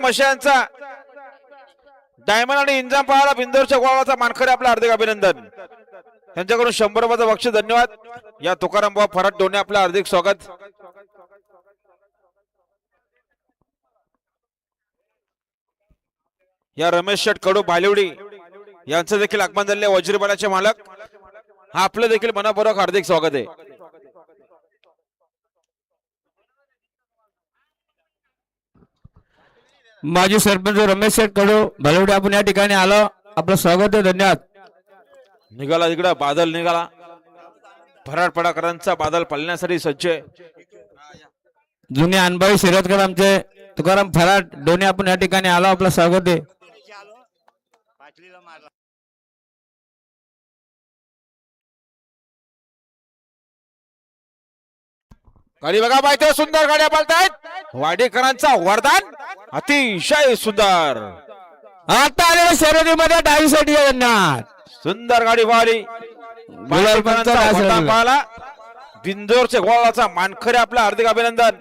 मशांचा diamond आणि इंजाम पळाला बिंदोरच्या गोळाचा मानकरी आपलं हार्दिक अभिनंदन. त्यांच्याकडून 100 रुपयाचं बक्षीस. धन्यवाद. या तुकाराम बाबा फराट डोणे आपलं हार्दिक स्वागत. या रमेश शेठ कडू भालिवडी यांचं देखील आगमन झाले. वज्रबलाचे मालक हा आपलं देखील मनापूर्वक हार्दिक स्वागत आहे. माजी सरपंच रमेश शेठ कडू भालिवडी आपण या ठिकाणी आलो. आपलं स्वागत आहे. धन्यवाद. निघाला तिकडं बादल निघाला. फराट पडाकरांचा बादल पालण्यासाठी सज्ज आहे. जुने अनबाई शिरतकर आमचे तुकाराम फराट डोणे आपण या ठिकाणी आलो. आपलं स्वागत आहे. गाडी बघा पाहिजे. सुंदर गाड्या पालतायत. वाडेकरांचा वरदान अतिशय सुंदर. आता आलेल्या शर्यतीमध्ये डावीसाठी धन्यवाद. सुंदर गाडी पाहिली. वाडेकरांचा वरदान पाहिला. बिंदोरच्या गोळाचा मानकरी आपलं हार्दिक अभिनंदन.